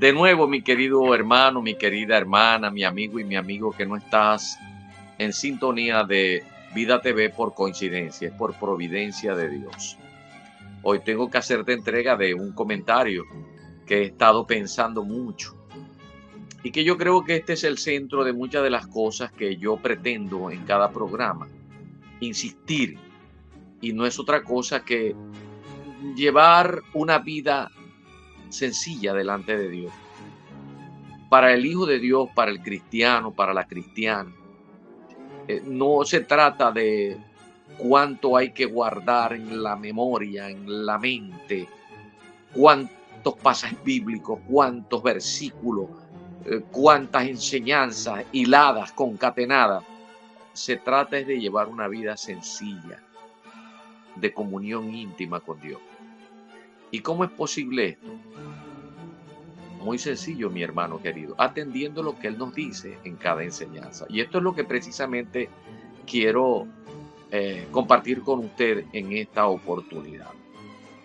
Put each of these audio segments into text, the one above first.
De nuevo, mi querido hermano, mi querida hermana, mi amigo y mi amigo que no estás en sintonía de Vida TV por coincidencia, es por providencia de Dios. Hoy tengo que hacerte entrega de un comentario que he estado pensando mucho y que yo creo que este es el centro de muchas de las cosas que yo pretendo en cada programa, insistir, y no es otra cosa que llevar una vida sencilla delante de Dios. Para el Hijo de Dios, para el cristiano, para la cristiana, no se trata de cuánto hay que guardar en la memoria, en la mente, cuántos pasajes bíblicos, cuántos versículos, cuántas enseñanzas hiladas, concatenadas. Se trata es de llevar una vida sencilla, de comunión íntima con Dios. ¿Y cómo es posible esto? Muy sencillo, mi hermano querido, atendiendo lo que Él nos dice en cada enseñanza. Y esto es lo que precisamente quiero compartir con usted en esta oportunidad.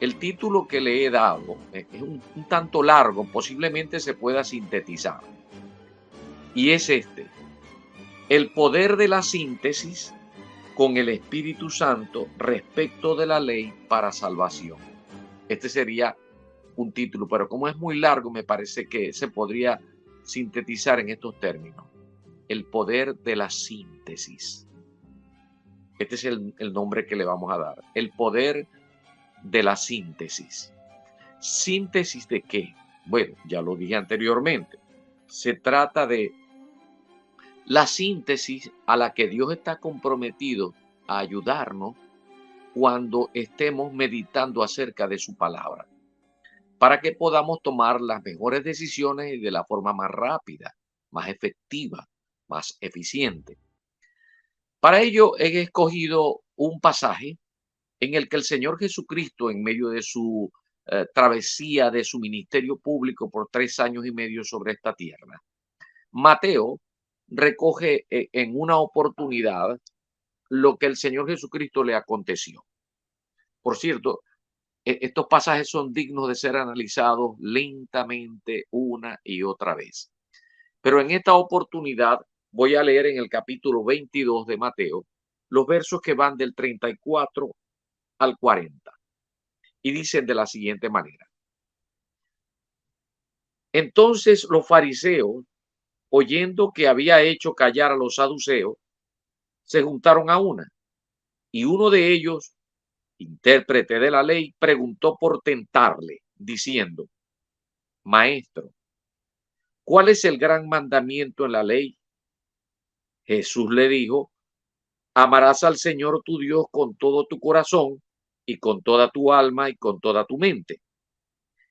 El título que le he dado es un tanto largo, posiblemente se pueda sintetizar. Y es este: el poder de la síntesis con el Espíritu Santo respecto de la ley para salvación. Este sería un título, pero como es muy largo, me parece que se podría sintetizar en estos términos: el poder de la síntesis. Este es el nombre que le vamos a dar: el poder de la síntesis. ¿Síntesis de qué? Bueno, ya lo dije anteriormente. Se trata de la síntesis a la que Dios está comprometido a ayudarnos cuando estemos meditando acerca de su palabra, para que podamos tomar las mejores decisiones y de la forma más rápida, más efectiva, más eficiente. Para ello he escogido un pasaje en el que el Señor Jesucristo, en medio de su travesía de su ministerio público por 3 años y medio sobre esta tierra, Mateo recoge en una oportunidad lo que el Señor Jesucristo le aconteció. Por cierto, estos pasajes son dignos de ser analizados lentamente una y otra vez. Pero en esta oportunidad voy a leer en el capítulo 22 de Mateo los versos que van del 34 al 40 y dicen de la siguiente manera: entonces los fariseos, oyendo que había hecho callar a los saduceos, se juntaron a una, y uno de ellos, intérprete de la ley, preguntó por tentarle, diciendo: Maestro, ¿cuál es el gran mandamiento en la ley? Jesús le dijo: amarás al Señor tu Dios con todo tu corazón y con toda tu alma y con toda tu mente.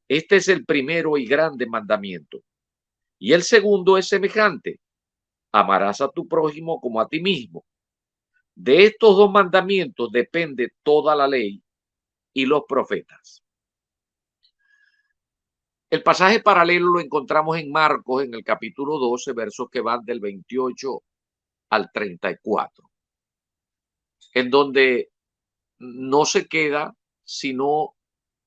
Este es el primero y grande mandamiento. Y el segundo es semejante: amarás a tu prójimo como a ti mismo. De estos dos mandamientos depende toda la ley y los profetas. El pasaje paralelo lo encontramos en Marcos, en el capítulo 12, versos que van del 28 al 34, en donde no se queda sino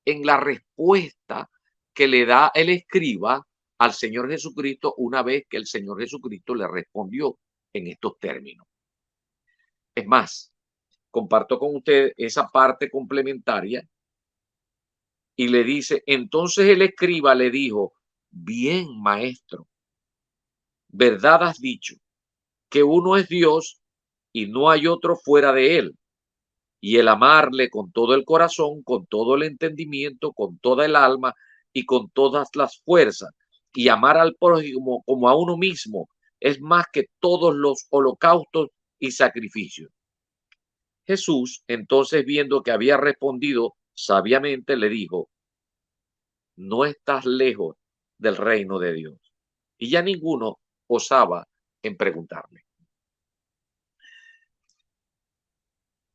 en la respuesta que le da el escriba al Señor Jesucristo una vez que el Señor Jesucristo le respondió en estos términos. Es más, comparto con usted esa parte complementaria y le dice: entonces el escriba le dijo: bien, maestro, verdad has dicho, que uno es Dios y no hay otro fuera de él. Y el amarle con todo el corazón, con todo el entendimiento, con toda el alma y con todas las fuerzas, y amar al prójimo como a uno mismo, es más que todos los holocaustos y sacrificios. Jesús, entonces, viendo que había respondido sabiamente, le dijo: no estás lejos del reino de Dios. Y ya ninguno osaba en preguntarle.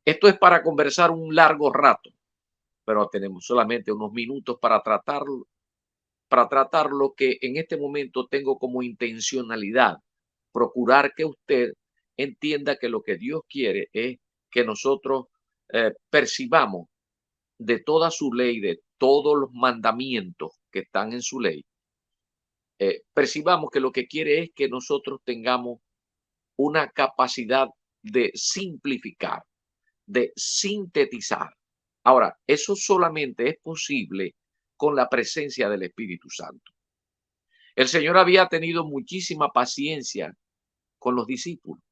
Esto es para conversar un largo rato, pero tenemos solamente unos minutos para tratar lo que en este momento tengo como intencionalidad: procurar que usted entienda que lo que Dios quiere es que nosotros percibamos de toda su ley, de todos los mandamientos que están en su ley, percibamos que lo que quiere es que nosotros tengamos una capacidad de simplificar, de sintetizar. Ahora, eso solamente es posible con la presencia del Espíritu Santo. El Señor había tenido muchísima paciencia con los discípulos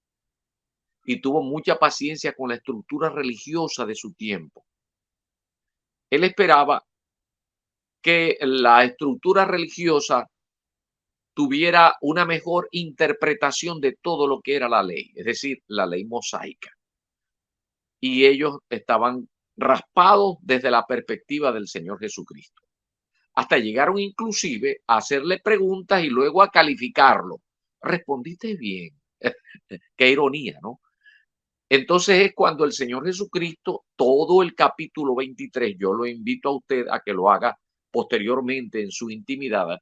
y tuvo mucha paciencia con la estructura religiosa de su tiempo. Él esperaba que la estructura religiosa tuviera una mejor interpretación de todo lo que era la ley, es decir, la ley mosaica. Y ellos estaban raspados desde la perspectiva del Señor Jesucristo. Hasta llegaron inclusive a hacerle preguntas y luego a calificarlo. Respondiste bien. Qué ironía, ¿no? Entonces es cuando el Señor Jesucristo, todo el capítulo 23, yo lo invito a usted a que lo haga posteriormente en su intimidad,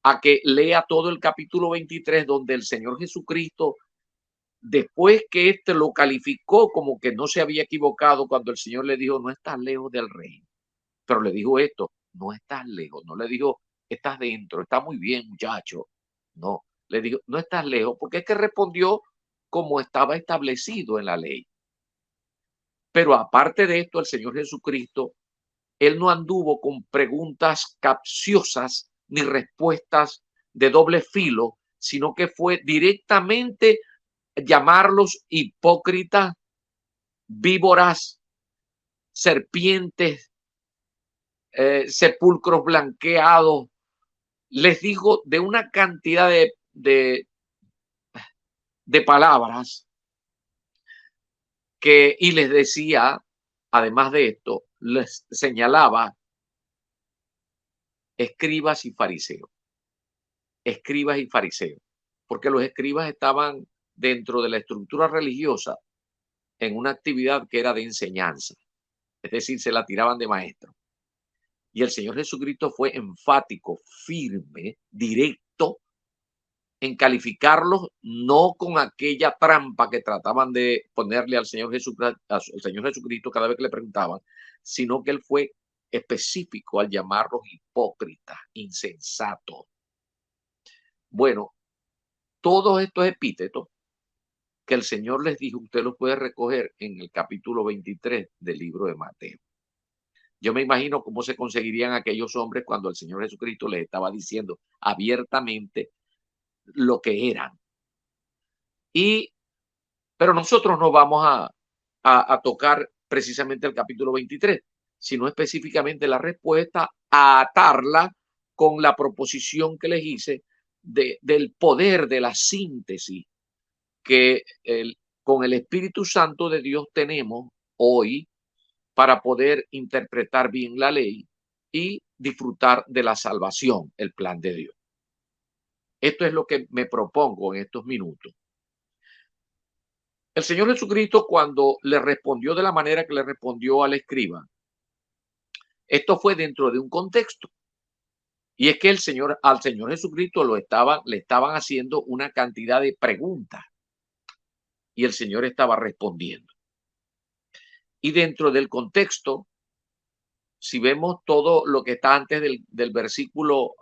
a que lea todo el capítulo 23, donde el Señor Jesucristo, después que éste lo calificó como que no se había equivocado, cuando el Señor le dijo, no estás lejos del reino, pero le dijo esto, no estás lejos, no le dijo, estás dentro, está muy bien, muchacho. No, le dijo, no estás lejos, porque es que respondió como estaba establecido en la ley. Pero aparte de esto, el Señor Jesucristo, él no anduvo con preguntas capciosas ni respuestas de doble filo, sino que fue directamente llamarlos hipócritas, víboras, serpientes, sepulcros blanqueados. Les dijo de una cantidad de palabras que, y les decía, además de esto, les señalaba escribas y fariseos, escribas y fariseos, porque los escribas estaban dentro de la estructura religiosa en una actividad que era de enseñanza, es decir, se la tiraban de maestro. Y el Señor Jesucristo fue enfático, firme, directo en calificarlos, no con aquella trampa que trataban de ponerle al Señor Jesucristo cada vez que le preguntaban, sino que él fue específico al llamarlos hipócritas, insensatos. Bueno, todos estos epítetos que el Señor les dijo, usted los puede recoger en el capítulo 23 del libro de Mateo. Yo me imagino cómo se conseguirían aquellos hombres cuando el Señor Jesucristo les estaba diciendo abiertamente lo que eran. Pero nosotros no vamos a tocar precisamente el capítulo 23, sino específicamente la respuesta, a atarla con la proposición que les hice del poder de la síntesis que con el Espíritu Santo de Dios tenemos hoy para poder interpretar bien la ley y disfrutar de la salvación, el plan de Dios. Esto es lo que me propongo en estos minutos. El Señor Jesucristo, cuando le respondió de la manera que le respondió al escriba, esto fue dentro de un contexto. Y es que al Señor Jesucristo le estaban haciendo una cantidad de preguntas y el Señor estaba respondiendo. Y dentro del contexto, si vemos todo lo que está antes del versículo,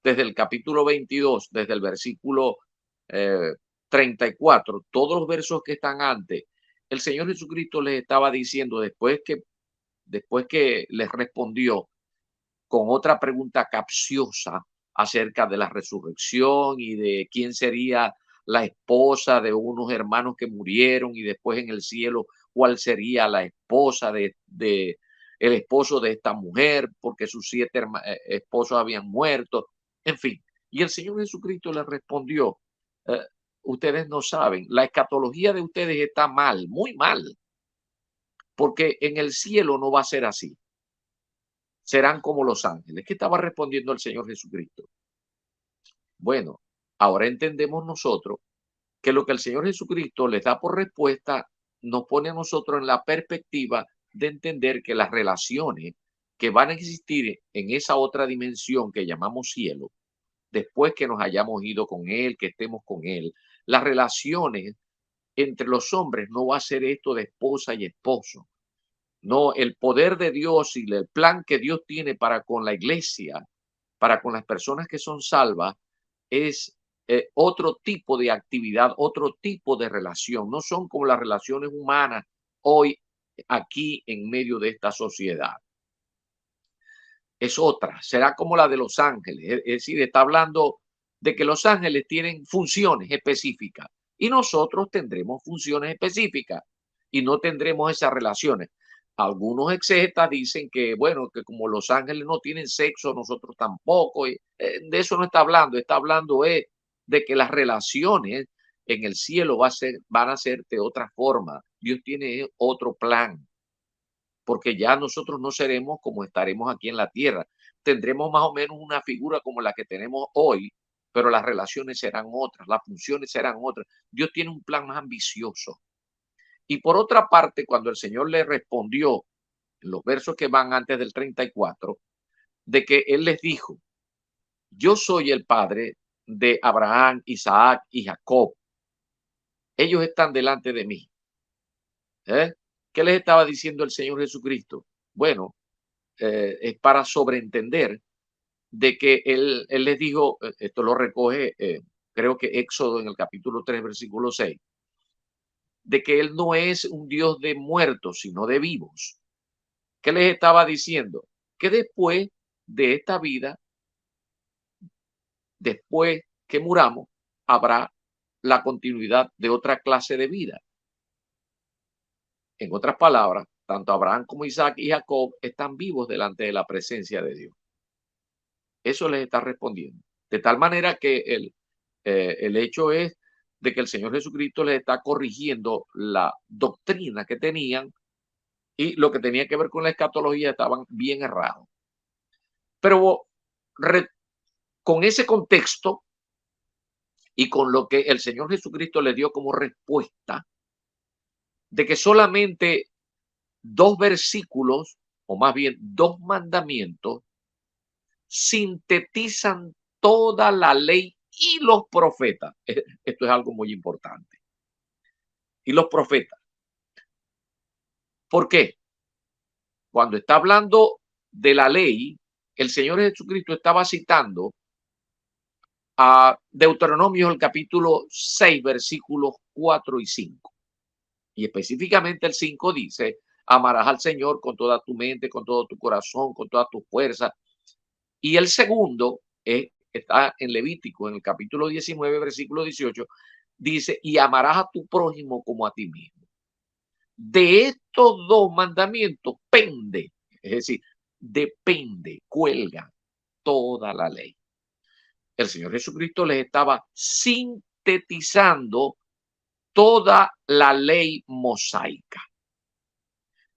desde el capítulo 22, desde el versículo 34, todos los versos que están antes, el Señor Jesucristo les estaba diciendo, después que les respondió con otra pregunta capciosa acerca de la resurrección y de quién sería la esposa de unos hermanos que murieron, y después en el cielo cuál sería la esposa de el esposo de esta mujer, porque sus 7 esposos habían muerto, en fin. Y el Señor Jesucristo le respondió, ustedes no saben, la escatología de ustedes está mal, muy mal, porque en el cielo no va a ser así. Serán como los ángeles. ¿Qué estaba respondiendo el Señor Jesucristo? Bueno, ahora entendemos nosotros que lo que el Señor Jesucristo les da por respuesta nos pone a nosotros en la perspectiva de entender que las relaciones que van a existir en esa otra dimensión que llamamos cielo, después que nos hayamos ido con Él, que estemos con Él, las relaciones entre los hombres no va a ser esto de esposa y esposo. No, el poder de Dios y el plan que Dios tiene para con la iglesia para con las personas que son salvas es otro tipo de actividad, otro tipo de relación. No son como las relaciones humanas hoy aquí en medio de esta sociedad. Es otra, será como la de los ángeles. Es decir, está hablando de que los ángeles tienen funciones específicas y nosotros tendremos funciones específicas y no tendremos esas relaciones. Algunos exegetas dicen que, bueno, que como los ángeles no tienen sexo, nosotros tampoco. De eso no está hablando de que las relaciones en el cielo van a ser de otra forma. Dios tiene otro plan, porque ya nosotros no seremos como estaremos aquí en la tierra. Tendremos más o menos una figura como la que tenemos hoy, pero las relaciones serán otras, las funciones serán otras. Dios tiene un plan más ambicioso. Y por otra parte, cuando el Señor le respondió, en los versos que van antes del 34, de que Él les dijo, yo soy el Padre de Abraham, Isaac y Jacob. Ellos están delante de mí. ¿Qué les estaba diciendo el Señor Jesucristo? Bueno, es para sobreentender de que él les dijo, esto lo recoge, creo que Éxodo en el capítulo 3, versículo 6, de que Él no es un Dios de muertos, sino de vivos. ¿Qué les estaba diciendo? Que después de esta vida, después que muramos, habrá la continuidad de otra clase de vida. En otras palabras, tanto Abraham como Isaac y Jacob están vivos delante de la presencia de Dios. Eso les está respondiendo. De tal manera que el hecho es de que el Señor Jesucristo les está corrigiendo la doctrina que tenían y lo que tenía que ver con la escatología estaban bien errados. Pero con ese contexto y con lo que el Señor Jesucristo le dio como respuesta, de que solamente 2 versículos, o más bien 2 mandamientos, sintetizan toda la ley y los profetas. Esto es algo muy importante. Y los profetas. ¿Por qué? Cuando está hablando de la ley, el Señor Jesucristo estaba citando a Deuteronomio, el capítulo 6, versículos 4 y 5. Y específicamente el 5 dice, amarás al Señor con toda tu mente, con todo tu corazón, con toda tu fuerza. Y el segundo está en Levítico, en el capítulo 19, versículo 18, dice, y amarás a tu prójimo como a ti mismo. De estos 2 mandamientos pende, es decir, depende, cuelga toda la ley. El Señor Jesucristo les estaba sintetizando toda la ley mosaica.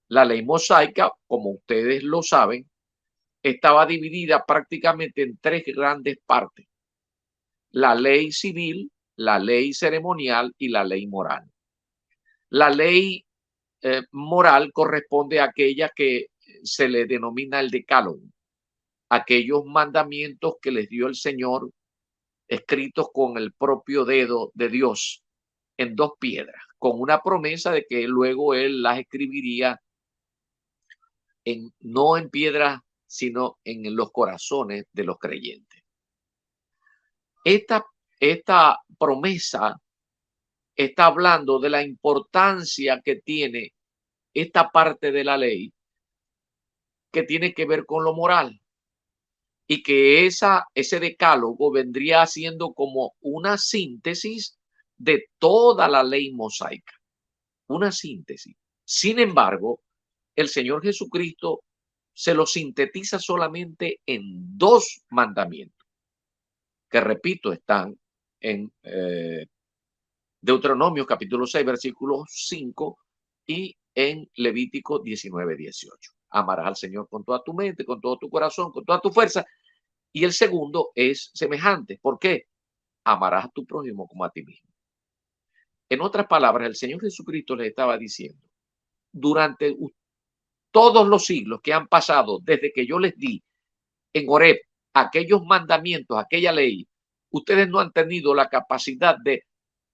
La ley mosaica, como ustedes lo saben, estaba dividida prácticamente en 3 grandes partes: la ley civil, la ley ceremonial y la ley moral. La ley moral corresponde a aquella que se le denomina el decálogo, aquellos mandamientos que les dio el Señor escritos con el propio dedo de Dios en 2 piedras, con una promesa de que luego Él las escribiría no en piedras, sino en los corazones de los creyentes. Esta promesa está hablando de la importancia que tiene esta parte de la ley que tiene que ver con lo moral, y que ese decálogo vendría siendo como una síntesis de toda la ley mosaica, una síntesis. Sin embargo, el Señor Jesucristo se lo sintetiza solamente en 2 mandamientos, que repito, están en Deuteronomio capítulo 6, versículo 5 y en Levítico 19, 18. Amarás al Señor con toda tu mente, con todo tu corazón, con toda tu fuerza. Y el segundo es semejante. ¿Por qué? Amarás a tu prójimo como a ti mismo. En otras palabras, el Señor Jesucristo les estaba diciendo, durante todos los siglos que han pasado desde que yo les di en Horeb aquellos mandamientos, aquella ley, ustedes no han tenido la capacidad de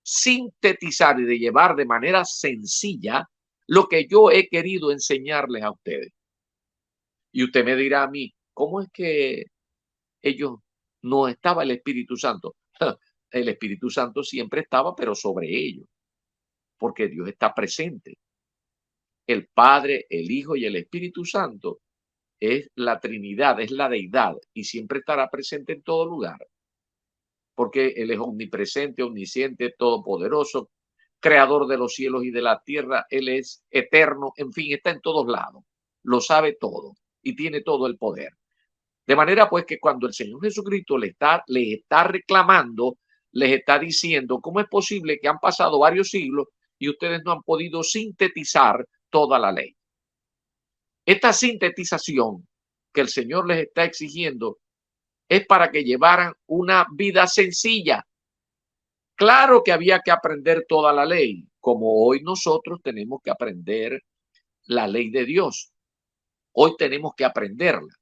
sintetizar y de llevar de manera sencilla lo que yo he querido enseñarles a ustedes. Y usted me dirá a mí, ¿cómo es que ellos no estaba el Espíritu Santo. El Espíritu Santo siempre estaba, pero sobre ellos, porque Dios está presente. El Padre, el Hijo y el Espíritu Santo es la Trinidad, es la deidad y siempre estará presente en todo lugar, porque Él es omnipresente, omnisciente, todopoderoso, creador de los cielos y de la tierra. Él es eterno, en fin, está en todos lados, lo sabe todo y tiene todo el poder. De manera pues que cuando el Señor Jesucristo les está reclamando, les está diciendo, ¿cómo es posible que han pasado varios siglos y ustedes no han podido sintetizar toda la ley? Esta sintetización que el Señor les está exigiendo es para que llevaran una vida sencilla. Claro que había que aprender toda la ley, como hoy nosotros tenemos que aprender la ley de Dios. Hoy tenemos que aprenderla.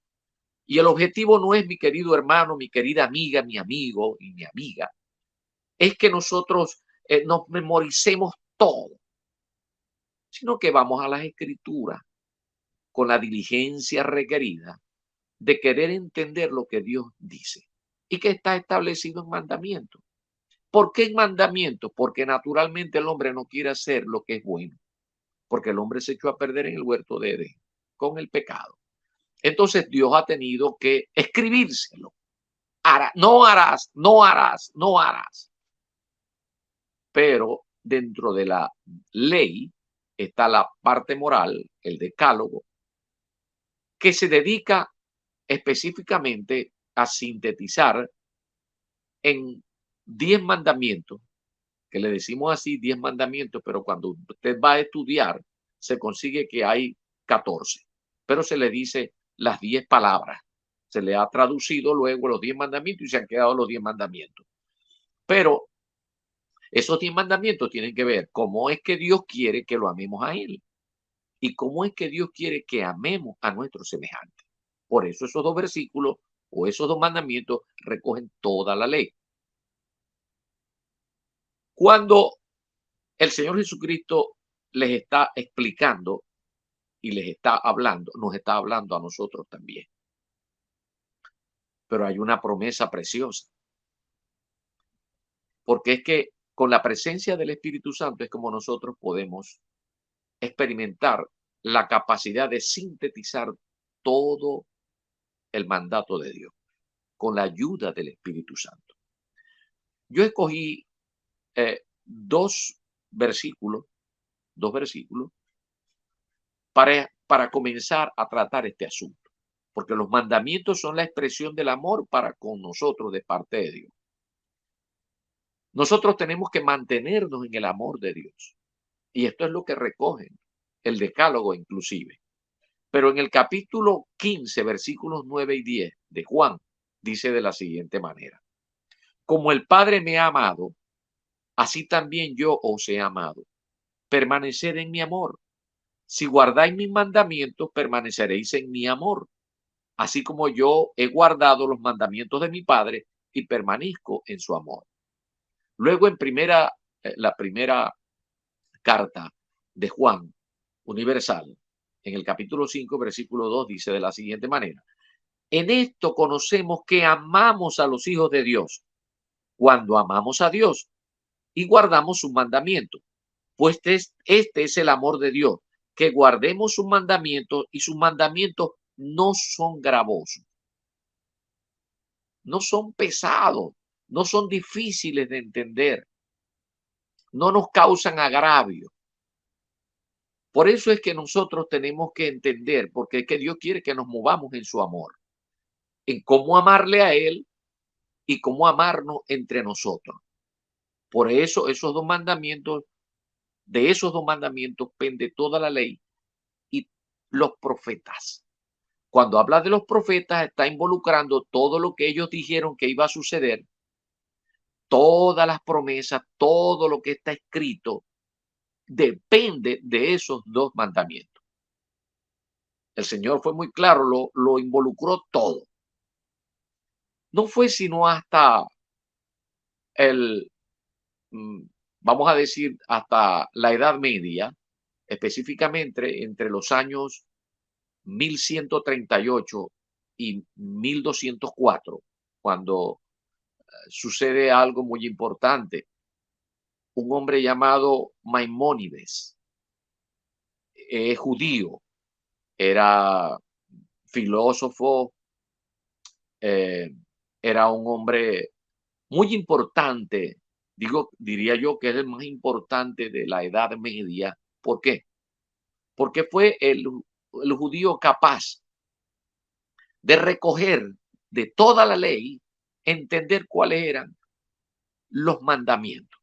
Y el objetivo no es, mi querido hermano, mi querida amiga, mi amigo y mi amiga, es que nosotros nos memoricemos todo, sino que vamos a las escrituras con la diligencia requerida de querer entender lo que Dios dice y que está establecido en mandamientos. ¿Por qué en mandamientos? Porque naturalmente el hombre no quiere hacer lo que es bueno, porque el hombre se echó a perder en el huerto de Edén con el pecado. Entonces Dios ha tenido que escribírselo. No harás, no harás, no harás. Pero dentro de la ley está la parte moral, el decálogo, que se dedica específicamente a sintetizar en 10 mandamientos, que le decimos así 10 mandamientos, pero cuando usted va a estudiar se consigue que hay 14, pero se le dice las 10 palabras. Se le ha traducido luego los 10 mandamientos y se han quedado los 10 mandamientos. Pero esos 10 mandamientos tienen que ver cómo es que Dios quiere que lo amemos a Él y cómo es que Dios quiere que amemos a nuestros semejantes. Por eso esos dos versículos o esos dos mandamientos recogen toda la ley. Cuando el Señor Jesucristo les está explicando y les está hablando, nos está hablando a nosotros también. Pero hay una promesa preciosa, porque es que con la presencia del Espíritu Santo es como nosotros podemos experimentar la capacidad de sintetizar todo el mandato de Dios con la ayuda del Espíritu Santo. Yo escogí dos versículos, para comenzar a tratar este asunto, porque los mandamientos son la expresión del amor para con nosotros de parte de Dios. Nosotros tenemos que mantenernos en el amor de Dios. Y esto es lo que recogen el decálogo inclusive. Pero en el capítulo 15, versículos 9 y 10 de Juan, dice de la siguiente manera: como el Padre me ha amado, así también yo os he amado. Permaneced en mi amor. Si guardáis mis mandamientos, permaneceréis en mi amor, así como yo he guardado los mandamientos de mi Padre y permanezco en su amor. Luego la primera carta de Juan universal, en el capítulo 5, versículo 2, dice de la siguiente manera: en esto conocemos que amamos a los hijos de Dios, cuando amamos a Dios y guardamos sus mandamientos. Pues este es el amor de Dios, que guardemos sus mandamientos, y sus mandamientos no son gravosos, no son pesados, no son difíciles de entender, no nos causan agravio. Por eso es que nosotros tenemos que entender, porque es que Dios quiere que nos movamos en su amor, en cómo amarle a Él y cómo amarnos entre nosotros. Por eso de esos dos mandamientos pende toda la ley y los profetas. Cuando habla de los profetas, está involucrando todo lo que ellos dijeron que iba a suceder, todas las promesas, todo lo que está escrito, depende de esos dos mandamientos. El Señor fue muy claro, lo involucró todo. No fue sino hasta el, vamos a decir, hasta la Edad Media, específicamente entre los años 1138 y 1204, cuando sucede algo muy importante. Un hombre llamado Maimónides, judío, era filósofo, eh, era un hombre muy importante, diría yo que es el más importante de la Edad Media. ¿Por qué? Porque fue el judío capaz de recoger de toda la ley, entender cuáles eran los mandamientos,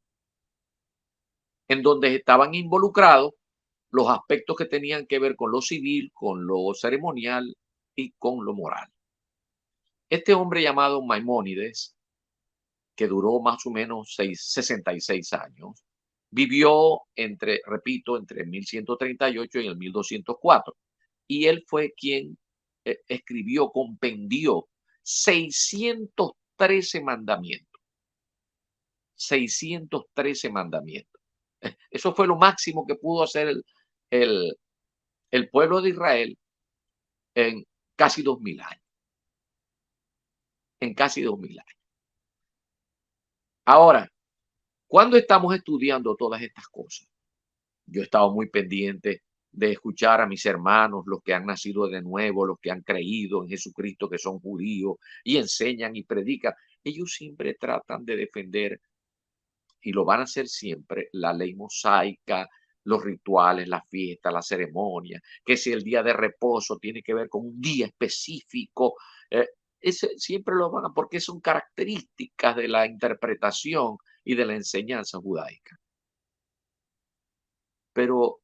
en donde estaban involucrados los aspectos que tenían que ver con lo civil, con lo ceremonial y con lo moral. Este hombre llamado Maimónides, que duró más o menos 66 años, vivió repito, entre 1138 y el 1204. Y él fue quien compendió 613 mandamientos. 613 mandamientos. Eso fue lo máximo que pudo hacer el, el pueblo de Israel en casi 2000 años. En casi 2000 años. Ahora, cuando estamos estudiando todas estas cosas, yo he estado muy pendiente de escuchar a mis hermanos, los que han nacido de nuevo, los que han creído en Jesucristo, que son judíos y enseñan y predican. Ellos siempre tratan de defender, y lo van a hacer siempre, la ley mosaica, los rituales, la fiesta, la ceremonia, que si el día de reposo tiene que ver con un día específico, siempre lo van a, porque son características de la interpretación y de la enseñanza judaica. Pero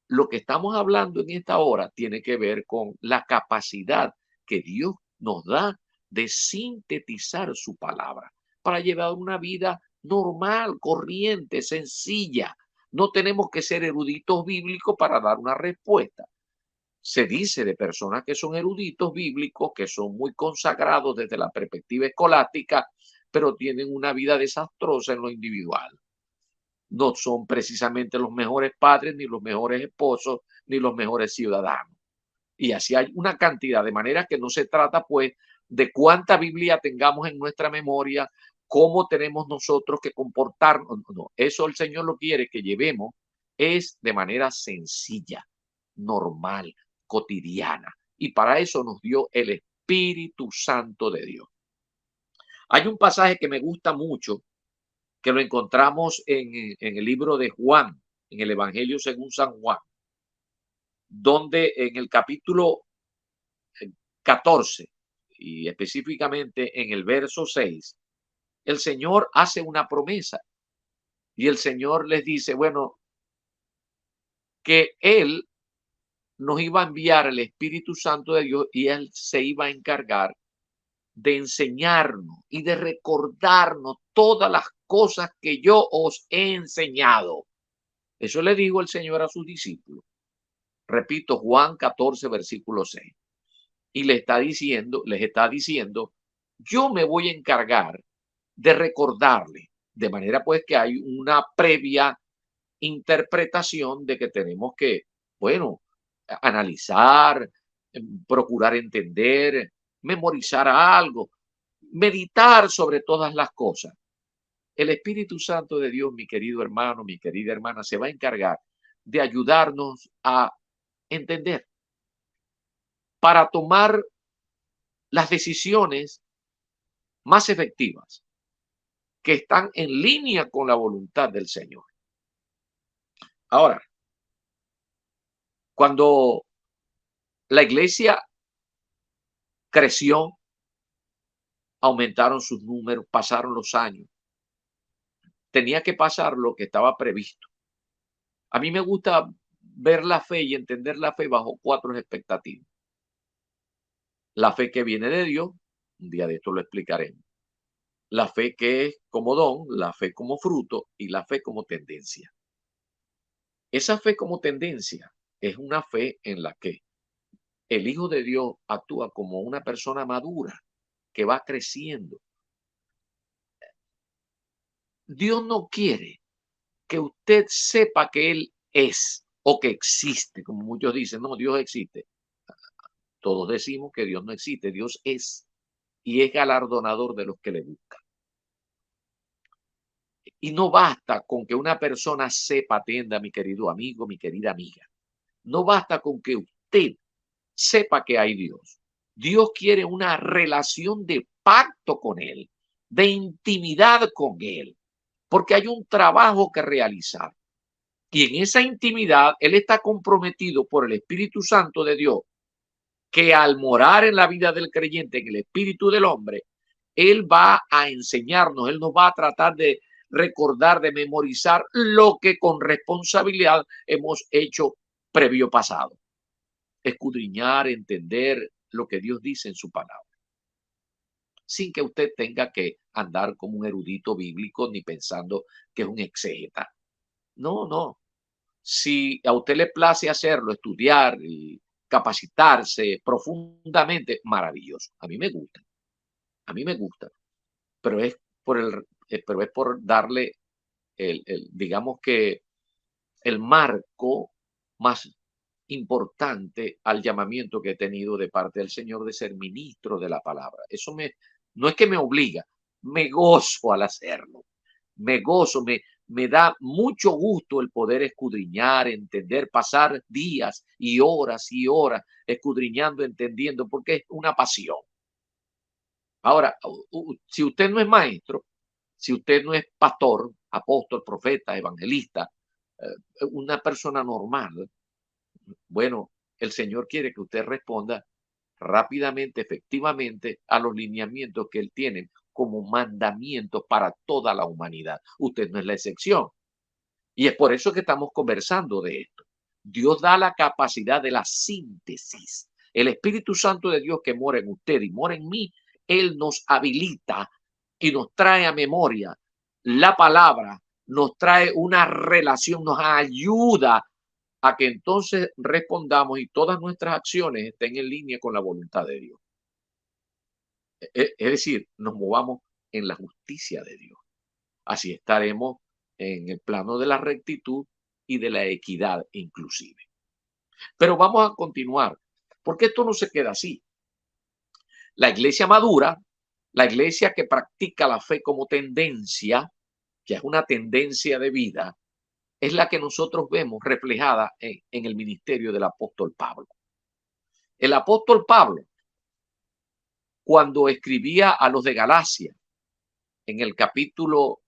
lo que estamos hablando en esta hora tiene que ver con la capacidad que Dios nos da de sintetizar su palabra para llevar una vida normal, corriente, sencilla. No tenemos que ser eruditos bíblicos para dar una respuesta. Se dice de personas que son eruditos bíblicos, que son muy consagrados desde la perspectiva escolástica, pero tienen una vida desastrosa en lo individual. No son precisamente los mejores padres, ni los mejores esposos, ni los mejores ciudadanos. Y así hay una cantidad, de manera que no se trata pues de cuánta Biblia tengamos en nuestra memoria, cómo tenemos nosotros que comportarnos. No, eso el Señor lo quiere que llevemos es de manera sencilla, normal, cotidiana. Y para eso nos dio el Espíritu Santo de Dios. Hay un pasaje que me gusta mucho, que lo encontramos en el libro de Juan, en el Evangelio según San Juan, donde en el capítulo 14 y específicamente en el verso 6, el Señor hace una promesa y el Señor les dice, bueno, que Él nos iba a enviar el Espíritu Santo de Dios y Él se iba a encargar de enseñarnos y de recordarnos todas las cosas que yo os he enseñado. Eso le dijo el Señor a sus discípulos. Repito, Juan 14, versículo 6. Y les está diciendo, yo me voy a encargar de recordarle. De manera pues que hay una previa interpretación de que tenemos que, bueno, analizar, procurar entender, memorizar algo, meditar sobre todas las cosas. El Espíritu Santo de Dios, mi querido hermano, mi querida hermana, se va a encargar de ayudarnos a entender, para tomar las decisiones más efectivas que están en línea con la voluntad del Señor. Ahora, cuando la iglesia creció, aumentaron sus números, pasaron los años, tenía que pasar lo que estaba previsto. A mí me gusta ver la fe y entender la fe bajo 4 expectativas. La fe que viene de Dios, un día de esto lo explicaremos. La fe que es como don, la fe como fruto y la fe como tendencia. Esa fe como tendencia es una fe en la que el Hijo de Dios actúa como una persona madura que va creciendo. Dios no quiere que usted sepa que Él es o que existe, como muchos dicen, no, Dios existe. Todos decimos que Dios no existe, Dios es, y es galardonador de los que le buscan. Y no basta con que una persona sepa, atienda, mi querido amigo, mi querida amiga. No basta con que usted sepa que hay Dios. Dios quiere una relación de pacto con Él, de intimidad con Él, porque hay un trabajo que realizar. Y en esa intimidad, Él está comprometido por el Espíritu Santo de Dios, que al morar en la vida del creyente, en el espíritu del hombre, Él va a enseñarnos, Él nos va a tratar de recordar, de memorizar lo que con responsabilidad hemos hecho previo pasado. Escudriñar, entender lo que Dios dice en su palabra, sin que usted tenga que andar como un erudito bíblico ni pensando que es un exégeta. No, no. Si a usted le place hacerlo, estudiar y capacitarse profundamente, maravilloso. A mí me gusta, a mí me gusta, pero es pero es por darle digamos que el marco más importante al llamamiento que he tenido de parte del Señor de ser ministro de la palabra. No es que me obliga, me gozo al hacerlo, me gozo, me da mucho gusto el poder escudriñar, entender, pasar días y horas escudriñando, entendiendo, porque es una pasión. Ahora, si usted no es maestro, si usted no es pastor, apóstol, profeta, evangelista, una persona normal, bueno, el Señor quiere que usted responda rápidamente, efectivamente, a los lineamientos que Él tiene como mandamientos para toda la humanidad. Usted no es la excepción. Y es por eso que estamos conversando de esto. Dios da la capacidad de la síntesis. El Espíritu Santo de Dios que mora en usted y mora en mí, Él nos habilita y nos trae a memoria la palabra, nos trae una relación, nos ayuda a que entonces respondamos y todas nuestras acciones estén en línea con la voluntad de Dios. Es decir, nos movamos en la justicia de Dios. Así estaremos en el plano de la rectitud y de la equidad inclusive. Pero vamos a continuar, porque esto no se queda así. La iglesia madura, la iglesia que practica la fe como tendencia, que es una tendencia de vida, es la que nosotros vemos reflejada en el ministerio del apóstol Pablo. El apóstol Pablo, cuando escribía a los de Galacia, en el capítulo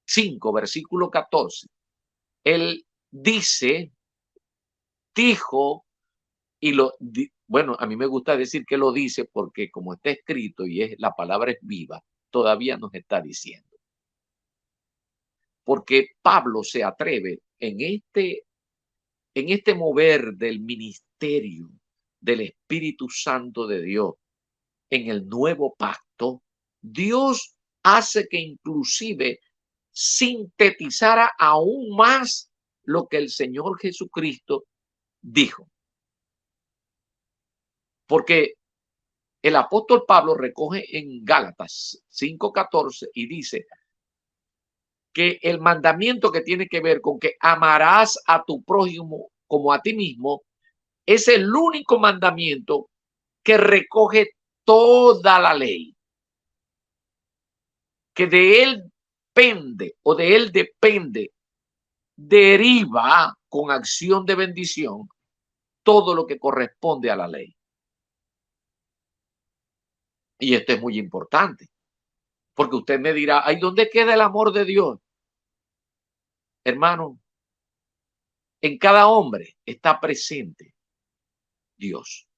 5, versículo 14, él dijo, bueno, a mí me gusta decir que lo dice porque como está escrito y la palabra es viva, todavía nos está diciendo. Porque Pablo se atreve en este mover del ministerio del Espíritu Santo de Dios en el nuevo pacto, Dios hace que inclusive sintetizara aún más lo que el Señor Jesucristo dijo. Porque el apóstol Pablo recoge en Gálatas 5:14 y dice que el mandamiento que tiene que ver con que amarás a tu prójimo como a ti mismo es el único mandamiento que recoge toda la ley, que de él pende o de él depende, deriva con acción de bendición todo lo que corresponde a la ley. Y esto es muy importante, porque usted me dirá, ¿ay, dónde queda el amor de Dios? Hermano, en cada hombre está presente Dios,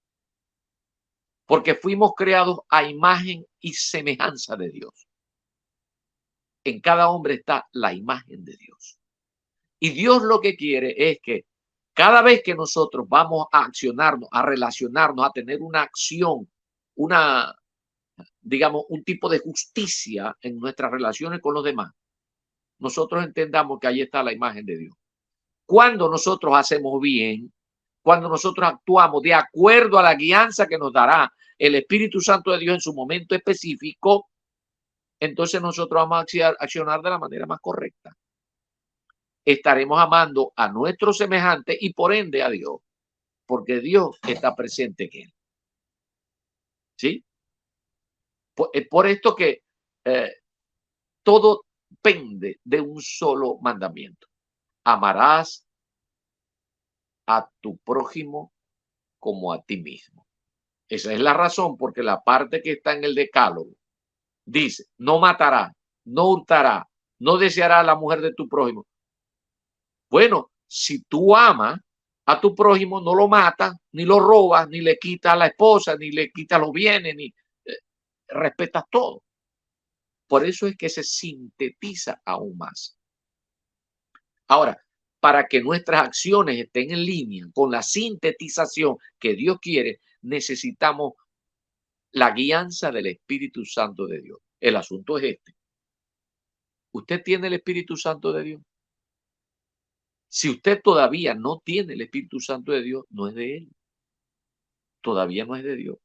porque fuimos creados a imagen y semejanza de Dios. En cada hombre está la imagen de Dios. Y Dios lo que quiere es que cada vez que nosotros vamos a accionarnos, a relacionarnos, a tener una acción, digamos, un tipo de justicia en nuestras relaciones con los demás, nosotros entendamos que ahí está la imagen de Dios. Cuando nosotros hacemos bien, cuando nosotros actuamos de acuerdo a la guianza que nos dará el Espíritu Santo de Dios en su momento específico, entonces nosotros vamos a accionar de la manera más correcta. Estaremos amando a nuestros semejantes y por ende a Dios, porque Dios está presente en él. ¿sí? Por esto que eh, todo pende de un solo mandamiento. Amarás a tu prójimo como a ti mismo. Esa es la razón porque la parte que está en el decálogo dice, no matará, no hurtará, no deseará a la mujer de tu prójimo. Bueno, si tú amas a tu prójimo, no lo matas, ni lo robas, ni le quitas a la esposa, ni le quitas los bienes, ni respetas todo. Por eso es que se sintetiza aún más. Ahora, para que nuestras acciones estén en línea con la sintetización que Dios quiere, necesitamos la guianza del Espíritu Santo de Dios. El asunto es este. ¿Usted tiene el Espíritu Santo de Dios? Si usted todavía no tiene el Espíritu Santo de Dios, no es de Él. Todavía no es de Dios.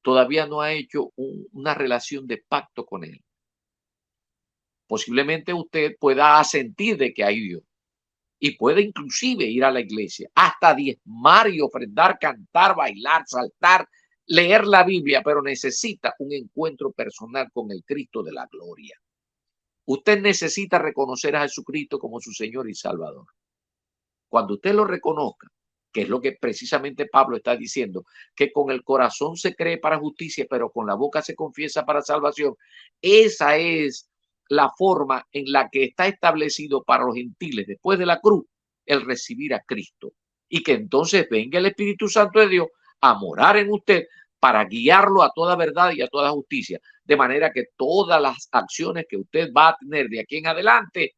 Todavía no ha hecho una relación de pacto con Él. Posiblemente usted pueda asentir de que hay Dios y puede inclusive ir a la iglesia, hasta diezmar y ofrendar, cantar, bailar, saltar, leer la Biblia, pero necesita un encuentro personal con el Cristo de la gloria. Usted necesita reconocer a Jesucristo como su Señor y Salvador. Cuando usted lo reconozca, que es lo que precisamente Pablo está diciendo, que con el corazón se cree para justicia, pero con la boca se confiesa para salvación. Esa es la forma en la que está establecido para los gentiles después de la cruz el recibir a Cristo. Y que entonces venga el Espíritu Santo de Dios a morar en usted para guiarlo a toda verdad y a toda justicia. De manera que todas las acciones que usted va a tener de aquí en adelante,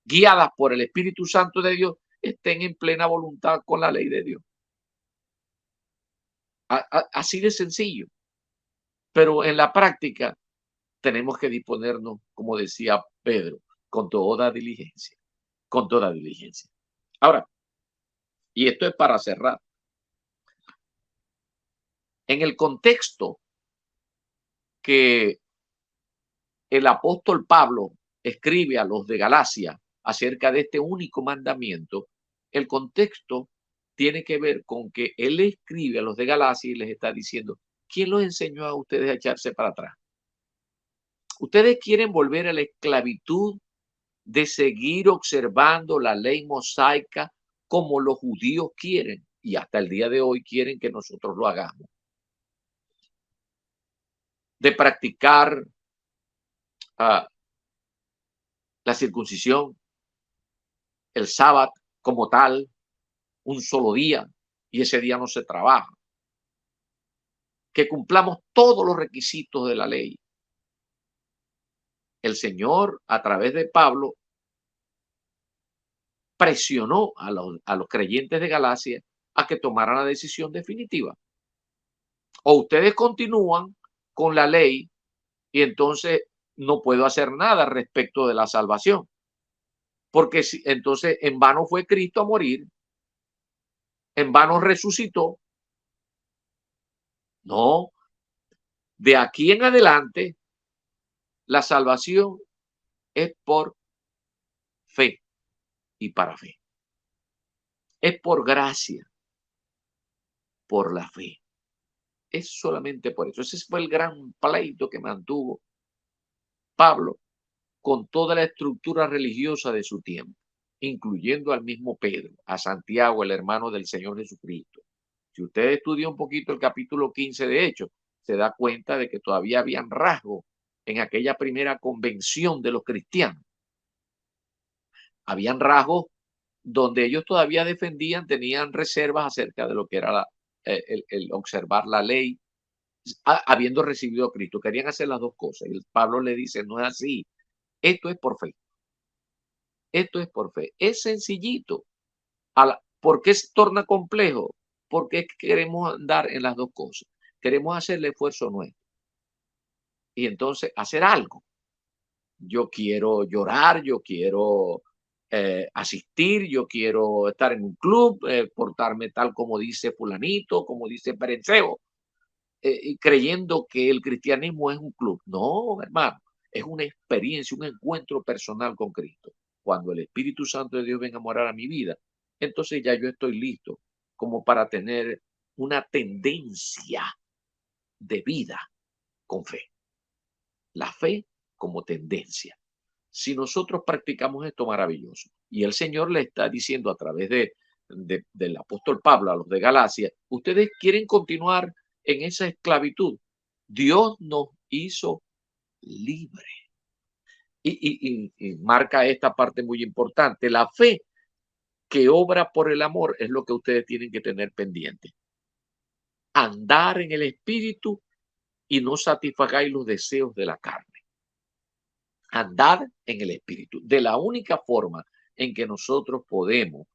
guiadas por el Espíritu Santo de Dios, estén en plena voluntad con la ley de Dios. Así de sencillo. Pero en la práctica tenemos que disponernos, como decía Pedro, con toda diligencia, con toda diligencia. Ahora, y esto es para cerrar, en el contexto que el apóstol Pablo escribe a los de Galacia acerca de este único mandamiento, el contexto tiene que ver con que él escribe a los de Galacia y les está diciendo, ¿quién los enseñó a ustedes a echarse para atrás? Ustedes quieren volver a la esclavitud de seguir observando la ley mosaica como los judíos quieren y hasta el día de hoy quieren que nosotros lo hagamos. De practicar la circuncisión, el sábado como tal, un solo día y ese día no se trabaja. Que cumplamos todos los requisitos de la ley. El Señor, a través de Pablo, presionó a los creyentes de Galacia a que tomaran la decisión definitiva. O ustedes continúan con la ley y entonces no puedo hacer nada respecto de la salvación. Porque entonces en vano fue Cristo a morir, en vano resucitó. No, de aquí en adelante la salvación es por fe y para fe. Es por gracia, por la fe. Es solamente por eso. Ese fue el gran pleito que mantuvo Pablo con toda la estructura religiosa de su tiempo, incluyendo al mismo Pedro, a Santiago, el hermano del Señor Jesucristo. Si usted estudia un poquito el capítulo 15 de Hechos, se da cuenta de que todavía habían rasgos en aquella primera convención de los cristianos. Habían rasgos donde ellos todavía defendían, tenían reservas acerca de lo que era el observar la ley, habiendo recibido a Cristo. Querían hacer las dos cosas. Y Pablo le dice, no es así. Esto es por fe. Esto es por fe. Es sencillito. ¿Por qué se torna complejo? Porque queremos andar en las dos cosas. Queremos hacer el esfuerzo nuestro. Y entonces hacer algo. Yo quiero llorar, yo quiero asistir, yo quiero estar en un club, portarme tal como dice fulanito, como dice Perenceo, creyendo que el cristianismo es un club. No, hermano, es una experiencia, un encuentro personal con Cristo. Cuando el Espíritu Santo de Dios venga a morar a mi vida, entonces ya yo estoy listo como para tener una tendencia de vida con fe. La fe como tendencia. Si nosotros practicamos esto, maravilloso. Y el Señor le está diciendo a través del apóstol Pablo a los de Galacia, ustedes quieren continuar en esa esclavitud. Dios nos hizo libre. Y marca esta parte muy importante. La fe que obra por el amor es lo que ustedes tienen que tener pendiente. Andar en el espíritu y no satisfagáis los deseos de la carne. Andar en el espíritu. De la única forma en que nosotros podemos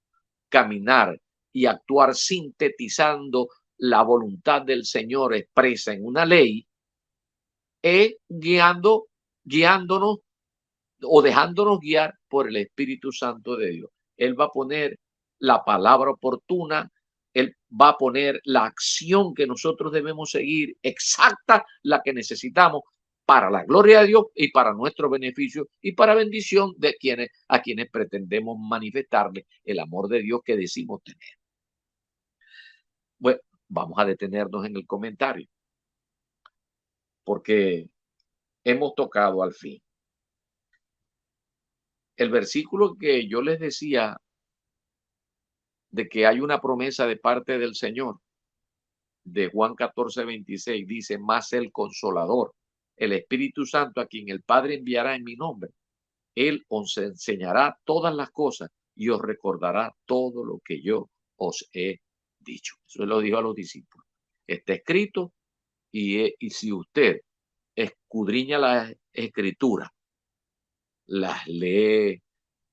caminar y actuar sintetizando la voluntad del Señor expresa en una ley es guiándonos o dejándonos guiar por el Espíritu Santo de Dios. Él va a poner la palabra oportuna, Él va a poner la acción que nosotros debemos seguir, exacta, la que necesitamos para la gloria de Dios y para nuestro beneficio y para bendición de a quienes pretendemos manifestarle el amor de Dios que decimos tener. Bueno, vamos a detenernos en el comentario, porque hemos tocado al fin. El versículo que yo les decía de que hay una promesa de parte del Señor, de Juan 14:26, dice, más el Consolador, el Espíritu Santo, a quien el Padre enviará en mi nombre, Él os enseñará todas las cosas y os recordará todo lo que yo os he dicho. Eso lo dijo a los discípulos. Está escrito y si usted escudriña las escrituras, las lee,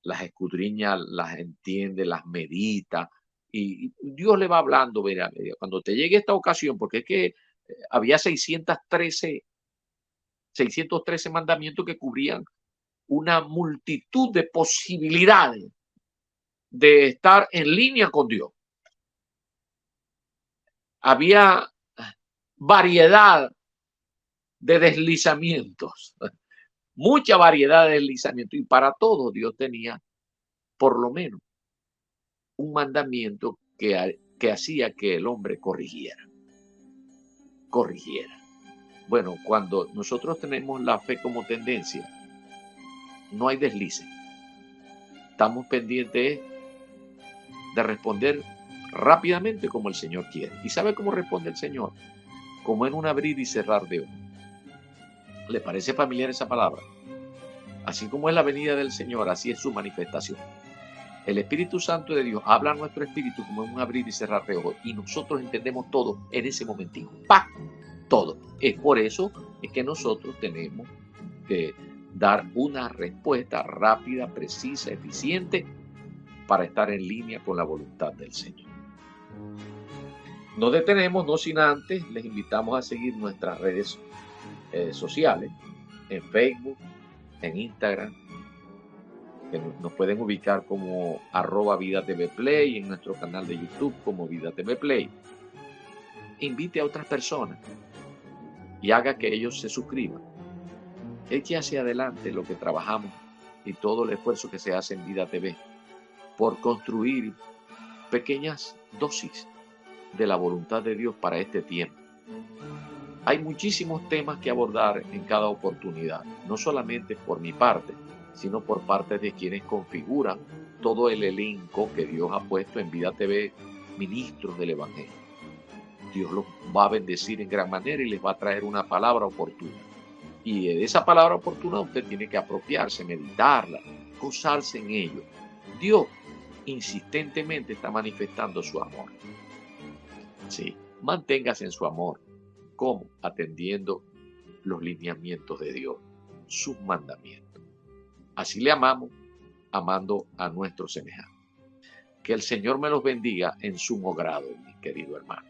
las escudriña, las entiende, las medita, y Dios le va hablando, mira, cuando te llegue esta ocasión, porque es que había 613 mandamientos que cubrían una multitud de posibilidades de estar en línea con Dios. Había variedad de deslizamientos, mucha variedad de deslizamientos, y para todos Dios tenía por lo menos un mandamiento que hacía que el hombre corrigiera. Bueno, cuando nosotros tenemos la fe como tendencia, no hay deslice. Estamos pendientes de responder rápidamente como el Señor quiere. ¿Y sabe cómo responde el Señor? Como en un abrir y cerrar de ojos. ¿Le parece familiar esa palabra? Así como es la venida del Señor, así es su manifestación. El Espíritu Santo de Dios habla a nuestro espíritu como en un abrir y cerrar de ojos, y nosotros entendemos todo en ese momentito. ¡Pah! Todo. Es por eso es que nosotros tenemos que dar una respuesta rápida, precisa, eficiente para estar en línea con la voluntad del Señor. Nos detenemos, no sin antes, les invitamos a seguir nuestras redes sociales, en Facebook, en Instagram, que nos pueden ubicar como @VidaTVPlay, y en nuestro canal de YouTube como Vida TV Play. Invite a otras personas y haga que ellos se suscriban. Eche hacia adelante lo que trabajamos y todo el esfuerzo que se hace en Vida TV por construir pequeñas dosis de la voluntad de Dios para este tiempo. Hay muchísimos temas que abordar en cada oportunidad, no solamente por mi parte, sino por parte de quienes configuran todo el elenco que Dios ha puesto en Vida TV, ministros del Evangelio. Dios los va a bendecir en gran manera y les va a traer una palabra oportuna. Y de esa palabra oportuna usted tiene que apropiarse, meditarla, gozarse en ello. Dios insistentemente está manifestando su amor. Sí, manténgase en su amor. ¿Cómo? Atendiendo los lineamientos de Dios, sus mandamientos. Así le amamos, amando a nuestro semejante. Que el Señor me los bendiga en sumo grado, mi querido hermano.